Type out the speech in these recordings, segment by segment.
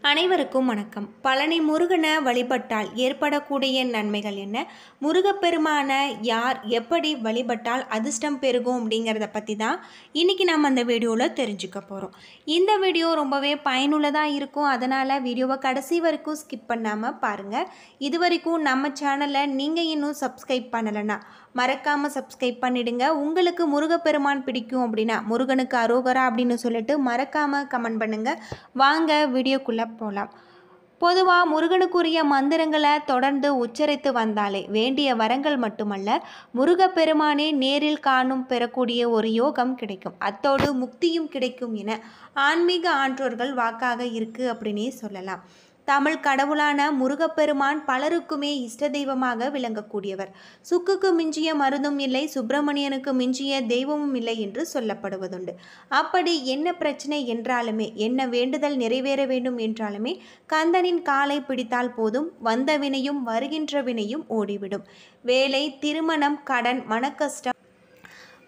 அனைவருக்கும் வணக்கம். பழனி முருகனை வழிபட்டால் ஏற்படக்கூடிய நன்மைகள் என்ன? முருகப்பெருமான யார் எப்படி வழிபட்டால் அதிர்ஷ்டம் பெருகும் அப்படிங்கிறத பற்றி தான் இன்றைக்கி நம்ம அந்த வீடியோவில் தெரிஞ்சுக்க போகிறோம். இந்த வீடியோ ரொம்பவே பயனுள்ளதாக இருக்கும். அதனால் வீடியோவை கடைசி வரைக்கும் ஸ்கிப் பண்ணாமல் பாருங்கள். இது வரைக்கும் நம்ம சேனலை நீங்கள் இன்னும் சப்ஸ்கிரைப் பண்ணலைன்னா மறக்காமல் சப்ஸ்கிரைப் பண்ணிடுங்க. உங்களுக்கு முருகப்பெருமான் பிடிக்கும் அப்படின்னா முருகனுக்கு அரோகரா அப்படின்னு சொல்லிட்டு மறக்காமல் கமெண்ட் பண்ணுங்கள். வாங்க வீடியோக்குள்ளே போகலாம். பொதுவாக முருகனுக்குரிய மந்திரங்களை தொடர்ந்து உச்சரித்து வந்தாலே வேண்டிய வரங்கள் மட்டுமல்ல, முருகப்பெருமானே நேரில் காணும் பெறக்கூடிய ஒரு யோகம் கிடைக்கும், அத்தோடு முக்தியும் கிடைக்கும் என ஆன்மீக ஆன்றோர்கள் வாக்காக இருக்குது அப்படின்னே சொல்லலாம். தமிழ் கடவுளான முருகப்பெருமான் பலருக்குமே இஷ்ட தெய்வமாக விளங்கக்கூடியவர். சுக்குக்கு மிஞ்சிய மருந்தும் இல்லை, சுப்பிரமணியனுக்கு மிஞ்சிய தெய்வமும் இல்லை என்று சொல்லப்படுவதுண்டு. அப்படி என்ன பிரச்சனை என்றாலுமே, என்ன வேண்டுதல் நிறைவேற வேண்டும் என்றாலுமே கந்தனின் காலை பிடித்தால் போதும், வந்த வினையும் வருகின்ற வினையும் ஓடிவிடும். வேலை, திருமணம், கடன், மனக்கஷ்டம்,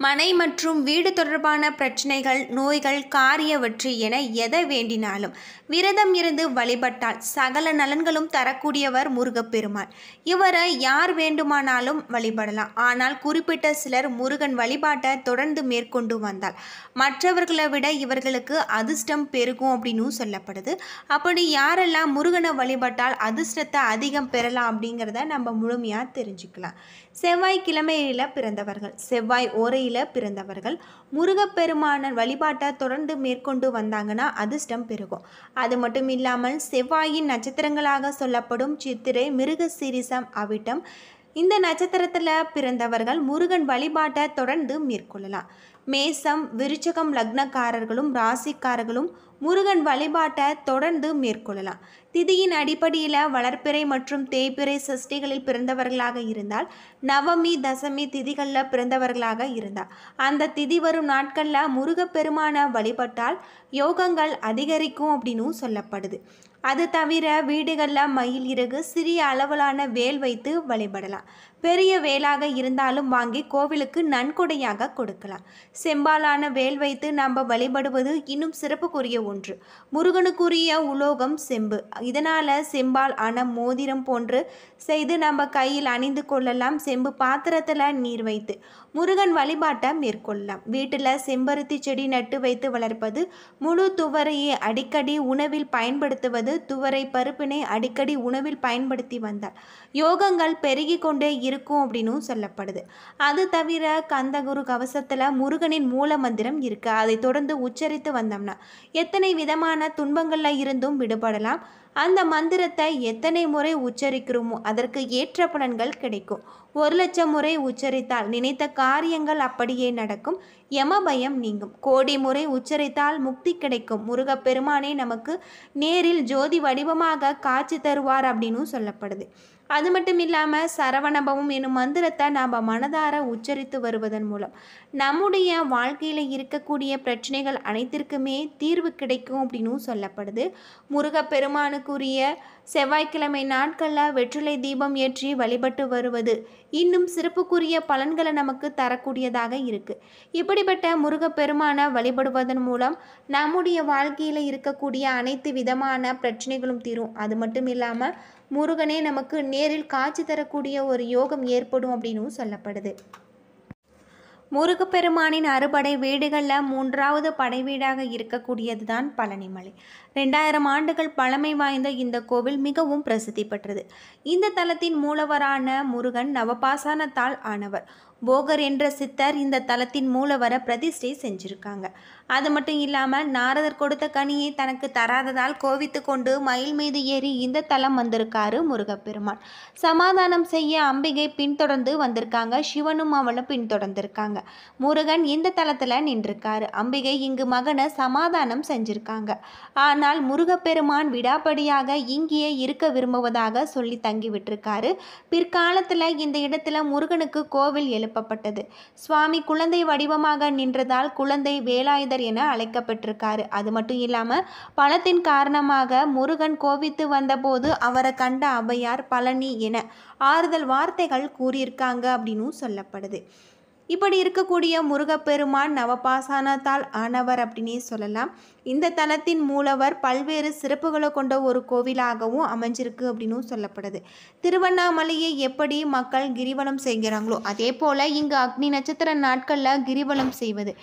மனை மற்றும் வீடு தொடர்பான பிரச்சனைகள், நோய்கள், காரிய வெற்றி என எதை வேண்டினாலும் விரதம் இருந்து வழிபட்டால் சகல நலன்களும் தரக்கூடியவர் முருகப்பெருமான். இவரை யார் வேண்டுமானாலும் வழிபடலாம். ஆனால் குறிப்பிட்ட சிலர் முருகன் வழிபாட்டை தொடர்ந்து மேற்கொண்டு வந்தால் மற்றவர்களை விட இவர்களுக்கு அதிர்ஷ்டம் பெருகும் அப்படின்னு சொல்லப்படுது. அப்படி யாரெல்லாம் முருகனை வழிபட்டால் அதிர்ஷ்டத்தை அதிகம் பெறலாம் அப்படிங்கிறத நம்ம முழுமையாக தெரிஞ்சுக்கலாம். செவ்வாய்க்கிழமையில் பிறந்தவர்கள், செவ்வாய் ஓரையில் பிறந்தவர்கள் முருகப்பெருமான வழிபாட்டை தொடர்ந்து மேற்கொண்டு வந்தாங்கன்னா அதிர்ஷ்டம் பெருகும். அது மட்டும் இல்லாமல் செவ்வாயின் நட்சத்திரங்களாக சொல்லப்படும் சித்திரை, மிருகசீரிசம், அவிட்டம் இந்த நட்சத்திரத்தில் பிறந்தவர்கள் முருகன் வழிபாட்டை தொடர்ந்து மேற்கொள்ளலாம். மேசம், விருச்சகம் லக்னக்காரர்களும் ராசிக்காரர்களும் முருகன் வழிபாட்டை தொடர்ந்து மேற்கொள்ளலாம். திதியின் அடிப்படையில் வளர்ப்பிறை மற்றும் தேய்பிறை சஷ்டிகளில் பிறந்தவர்களாக இருந்தால், நவமி தசமி திதிகளில் பிறந்தவர்களாக இருந்தால் அந்த திதி வரும் நாட்களில் முருகப்பெருமான வழிபட்டால் யோகங்கள் அதிகரிக்கும் அப்படின்னு சொல்லப்படுது. அது தவிர வீடுகளில் மயில் இறகு, சிறிய அளவிலான வேல் வைத்து வழிபடலாம். பெரிய வேலாக இருந்தாலும் வாங்கி கோவிலுக்கு நன்கொடையாக கொடுக்கலாம். செம்பாலான வேல் வைத்து நம்ம வழிபடுவது இன்னும் சிறப்புக்குரிய ஒன்று. முருகனுக்குரிய உலோகம் செம்பு. இதனால் செம்பால் ஆன மோதிரம் போன்று செய்து நம்ம கையில் அணிந்து கொள்ளலாம். செம்பு பாத்திரத்தில் நீர் வைத்து முருகன் வழிபாட்டை மேற்கொள்ளலாம். வீட்டில் செம்பருத்தி செடி நட்டு வைத்து வளர்ப்பது, முழு துவரையை அடிக்கடி உணவில் பயன்படுத்துவது, துவரை பருப்பினை அடிக்கடி உணவில் பயன்படுத்தி வந்தால் யோகங்கள் பெருகி கொண்டே இருக்கும் அப்படின்னு சொல்லப்படுது. அது தவிர கந்தகுரு கவசத்தில் முருகனின் மூல மந்திரம் இருக்கு. அதை தொடர்ந்து உச்சரித்து வந்தோம்னா எத்தனை விதமான துன்பங்களில் இருந்தும் விடுபடலாம். அந்த மந்திரத்தை எத்தனை முறை உச்சரிக்கிறோமோ அதற்கு ஏற்ற பலன்கள் கிடைக்கும். 1,00,000 முறை உச்சரித்தால் நினைத்த காரியங்கள் அப்படியே நடக்கும். யம பயம் நீங்கும். கோடி முறை உச்சரித்தால் முக்தி கிடைக்கும். முருகப்பெருமானே நமக்கு நேரில் ஜோதி வடிவமாக காட்சி தருவார் அப்படின்னு சொல்லப்படுது. அது மட்டும் இல்லாமல் சரவணபவம் என்னும் மந்திரத்தை நாம் மனதார உச்சரித்து வருவதன் மூலம் நம்முடைய வாழ்க்கையில் இருக்கக்கூடிய பிரச்சனைகள் அனைத்திற்குமே தீர்வு கிடைக்கும் அப்படின்னு சொல்லப்படுது. முருகப்பெருமானுக்குரிய செவ்வாய்க்கிழமை நாட்களில் வெற்றிலை தீபம் ஏற்றி வழிபட்டு வருவது இன்னும் சிறப்புக்குரிய பலன்களை நமக்கு தரக்கூடியதாக இருக்குது. இப்படிப்பட்ட முருகப்பெருமானை வழிபடுவதன் மூலம் நம்முடைய வாழ்க்கையில் இருக்கக்கூடிய அனைத்து விதமான பிரச்சனைகளும் தீரும். அது மட்டும் இல்லாமல் முருகனே நமக்கு நேரில் காட்சி தரக்கூடிய ஒரு யோகம் ஏற்படும் அப்படின்னு சொல்லப்படுது. முருகப்பெருமானின் அறுபடை வீடுகளில் 3வது படை வீடாக இருக்கக்கூடியது தான் பழனிமலை. 2000 ஆண்டுகள் பழமை வாய்ந்த இந்த கோவில் மிகவும் பிரசித்தி பெற்றது. இந்த தலத்தின் மூலவரான முருகன் நவபாசானத்தால் ஆனவர். போகர் என்ற சித்தர் இந்த தலத்தின் மூலவரை பிரதிஷ்டை செஞ்சிருக்காங்க. அது மட்டும் இல்லாமல் நாரதர் கொடுத்த கனியை தனக்கு தராததால் கோவித்து கொண்டு மயில் மீது ஏறி இந்த தலம் வந்திருக்காரு முருகப்பெருமான். சமாதானம் செய்ய அம்பிகை பின்தொடர்ந்து வந்திருக்காங்க. சிவனும் அவளும் பின்தொடர்ந்திருக்காங்க. முருகன் இந்த தலத்தில் நின்றிருக்காரு. அம்பிகை இங்கு மகனை சமாதானம் செஞ்சிருக்காங்க. ஆனால் முருகப்பெருமான் விடாப்படியாக இங்கேயே இருக்க விரும்புவதாக சொல்லி தங்கி விட்டிருக்காரு. பிற்காலத்தில் இந்த இடத்துல முருகனுக்கு கோவில் எழுப்பப்பட்டது. சுவாமி குழந்தை வடிவமாக நின்றதால் குழந்தை வேலாயுதர் என அழைக்கப்பட்டிருக்காரு. அது மட்டும் இல்லாமல் பலத்தின் காரணமாக முருகன் கோவித்து வந்தபோது அவரை கண்ட ஔவையார் பழனி என ஆறுதல் வார்த்தைகள் கூறியிருக்காங்க அப்படின்னு சொல்லப்படுது. இப்படி இருக்கக்கூடிய முருகப்பெருமான் நவபாசானத்தால் ஆனவர் அப்படின்னே சொல்லலாம். இந்த தலத்தின் மூலவர் பல்வேறு சிறப்புகளை கொண்ட ஒரு கோவிலாகவும் அமைஞ்சிருக்கு அப்படின்னும் சொல்லப்படுது. திருவண்ணாமலையை எப்படி மக்கள் கிரிவலம் செய்கிறாங்களோ அதே போல் இங்கு அக்னி நட்சத்திர நாட்களில் கிரிவலம் செய்வது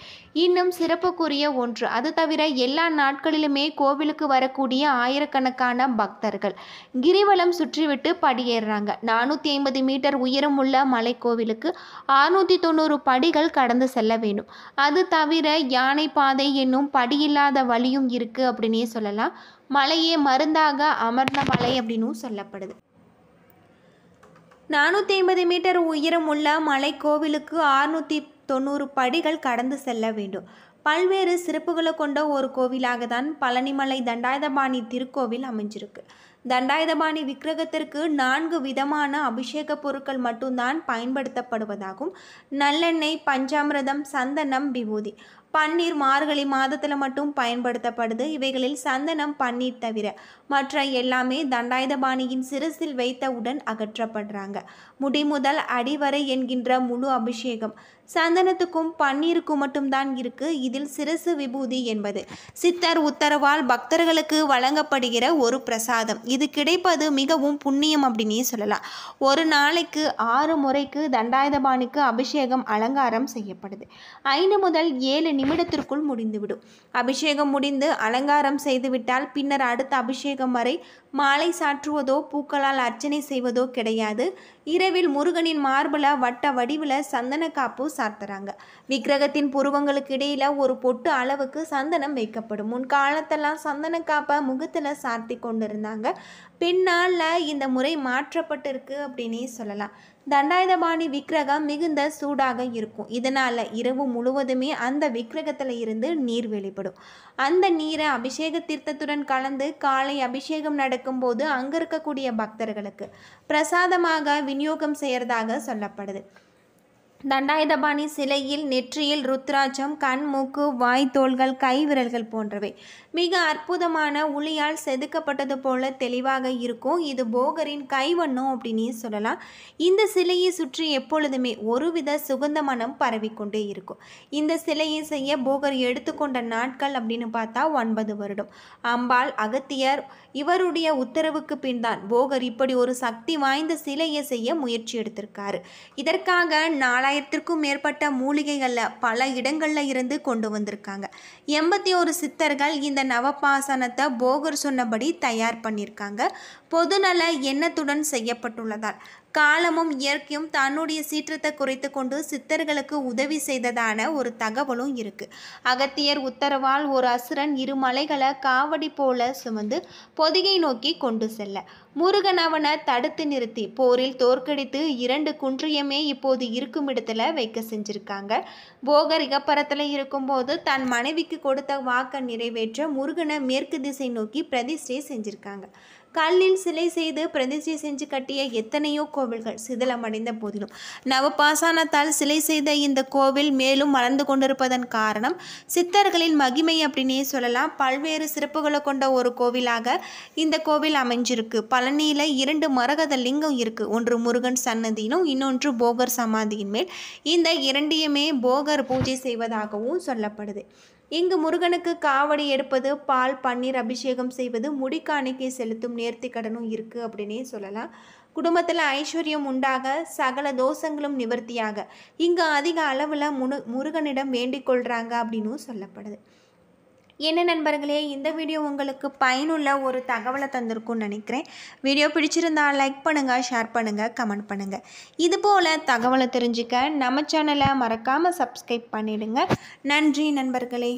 இன்னும் சிறப்புக்குரிய ஒன்று. அது தவிர எல்லா நாட்களிலுமே கோவிலுக்கு வரக்கூடிய ஆயிரக்கணக்கான பக்தர்கள் கிரிவலம் சுற்றிவிட்டு படியேறுறாங்க. 450 மீட்டர் உயரம் உள்ள மலை கோவிலுக்கு 690 படிகள் கடந்து செல்ல வேண்டும். அது தவிர யானை பாதை என்னும் படியில்லாத வழியும் இருக்கு அப்படின்னே சொல்லலாம். மலையே மருந்தாக அமர்ந்த மலை அப்படின்னும் சொல்லப்படுது. 450 மீட்டர் உயரம் உள்ள மலை கோவிலுக்கு 690 படிகள் கடந்து செல்ல வேண்டும். பல்வேறு சிறப்புகளை கொண்ட ஒரு கோவிலாக தான் பழனிமலை தண்டாயுதபாணி திருக்கோவில் அமைஞ்சிருக்கு. தண்டாயுதபாணி விக்கிரகத்திற்கு 4 விதமான அபிஷேக பொருட்கள் மட்டும்தான் பயன்படுத்தப்படுவதாகும். நல்லெண்ணெய், பஞ்சாமிர்தம், சந்தனம், விபூதி. பன்னீர் மார்கழி மாதத்தில் மட்டும் பயன்படுத்தப்படுது. இவைகளில் சந்தனம், பன்னீர் தவிர மற்ற எல்லாமே தண்டாயுதபாணியின் சிரசில் வைத்தவுடன் அகற்றப்படுறாங்க. முடி முதல் அடிவரை என்கின்ற முழு அபிஷேகம் சந்தனத்துக்கும் பன்னீருக்கும் மட்டும்தான் இருக்கு. இதில் சிரசு விபூதி என்பது சித்தர் உத்தரவால் பக்தர்களுக்கு வழங்கப்படுகிற ஒரு பிரசாதம். இது கிடைப்பது மிகவும் புண்ணியம் அப்படின்னே சொல்லலாம். ஒரு நாளைக்கு 6 முறைக்கு தண்டாயுதபாணிக்கு அபிஷேகம் அலங்காரம் செய்யப்படுது. 5 முதல் 7 நிமிடத்திற்குள் முடிந்துவிடும். அபிஷேகம் முடிந்து அலங்காரம் செய்துவிட்டால் பின்னர் அடுத்த அபிஷேகம் வரை மாலை சாற்றுவதோ பூக்களால் அர்ச்சனை செய்வதோ கிடையாது. இரவில் முருகனின் மார்பில் வட்ட வடிவில் சந்தன காப்பு சாத்துறாங்க. விக்கிரகத்தின் புருவங்களுக்கு இடையில ஒரு பொட்டு அளவுக்கு சந்தனம் வைக்கப்படும். முன்காலத்தெல்லாம் சந்தன காப்பை முகத்தில் சாத்தி கொண்டிருந்தாங்க. பின்னால் இந்த முறை மாற்றப்பட்டிருக்கு அப்படின்னே சொல்லலாம். தண்டாயுதபாணி விக்கிரகம் மிகுந்த சூடாக இருக்கும். இதனால் இரவு முழுவதுமே அந்த விக்கிரகத்தில் இருந்து நீர் வெளிப்படும். அந்த நீரை அபிஷேக தீர்த்தத்துடன் கலந்து காலை அபிஷேகம் நடக்கும்போது அங்கே இருக்கக்கூடிய பக்தர்களுக்கு பிரசாதமாக விநியோகம் செய்யறதாக சொல்லப்படுது. தண்டாயுதபாணி சிலையில் நெற்றியில் ருத்ராட்சம், கண், மூக்கு, வாய், தோள்கள், கை விரல்கள் போன்றவை மிக அற்புதமான உளியால் செதுக்கப்பட்டது போல தெளிவாக இருக்கும். இது போகரின் கைவண்ணம் அப்படின்னு சொல்லலாம். இந்த சிலையை சுற்றி எப்பொழுதுமே ஒருவித சுகந்த மனம் பரவிக்கொண்டே இருக்கும். இந்த சிலையை செய்ய போகர் எடுத்துக்கொண்ட நாட்கள் அப்படின்னு பார்த்தா 9 வருடம். அம்பாள், அகத்தியர் இவருடைய உத்தரவுக்கு பின் தான் போகர் இப்படி ஒரு சக்தி வாய்ந்த சிலையை செய்ய முயற்சி எடுத்திருக்காரு. இதற்காக 4000க்கும் மேற்பட்ட மூலிகைகளில் பல இடங்களில் இருந்து கொண்டு வந்திருக்காங்க. 81 சித்தர்கள் இந்த நவபாசனத்தை போகர் சொன்னபடி தயார் பண்ணியிருக்காங்க. பொதுநல எண்ணத்துடன் செய்யப்பட்டுள்ளதால் காலமும் இயற்கையும் தன்னுடைய சீற்றத்தை குறைத்து கொண்டு சித்தர்களுக்கு உதவி செய்ததான ஒரு தகவலும் இருக்கு. அகத்தியர் உத்தரவால் ஒரு அசுரன் 2 மலைகளை காவடி போல சுமந்து பொதிகை நோக்கி கொண்டு செல்ல முருகன் அவனை தடுத்து நிறுத்தி போரில் தோற்கடித்து 2 குன்றியமே இப்போது இருக்கும் இடத்துல வைக்க செஞ்சிருக்காங்க. போகர் இகப்பரத்தில் இருக்கும்போது தன் மனைவிக்கு கொடுத்த வாக்கை நிறைவேற்ற முருகனை மேற்கு திசை நோக்கி பிரதிஷ்டை செஞ்சிருக்காங்க. கல்லில் சிலை செய்து பிரதிஷ்டை செஞ்சு கட்டிய எத்தனையோ கோவில்கள் சிதிலமடைந்த போதிலும் நவபாசானத்தால் சிலை செய்த இந்த கோவில் மேலும் வளர்ந்து கொண்டிருப்பதன் காரணம் சித்தர்களின் மகிமை அப்படின்னே சொல்லலாம். பல்வேறு சிறப்புகளை கொண்ட ஒரு கோவிலாக இந்த கோவில் அமைஞ்சிருக்கு. பழனியில் 2 மரகத லிங்கம் இருக்கு. ஒன்று முருகன் சன்னதியிலும் இன்னொன்று போகர் சமாதியின் மேல். இந்த 2யுமே போகர் பூஜை செய்வதாகவும் சொல்லப்படுது. இங்கு முருகனுக்கு காவடி எடுப்பது, பால், பன்னீர் அபிஷேகம் செய்வது, முடிக்காணிக்கை செலுத்தும் நேர்த்தி கடனும் இருக்குது அப்படின்னே சொல்லலாம். குடும்பத்தில் ஐஸ்வர்யம் உண்டாக சகல தோஷங்களும் நிவர்த்தியாக இங்கு அதிக அளவில் முருகனிடம் வேண்டிக் கொள்கிறாங்க அப்படின்னும் சொல்லப்படுது. என்ன நண்பர்களே, இந்த வீடியோ உங்களுக்கு பயனுள்ள ஒரு தகவலை தந்திருக்கும்னு நினைக்கிறேன். வீடியோ பிடிச்சிருந்தால் லைக் பண்ணுங்கள், ஷேர் பண்ணுங்கள், கமெண்ட் பண்ணுங்கள். இதுபோல் தகவலை தெரிஞ்சுக்க நம்ம சேனலை மறக்காமல் சப்ஸ்கிரைப் பண்ணிவிடுங்க. நன்றி நண்பர்களே.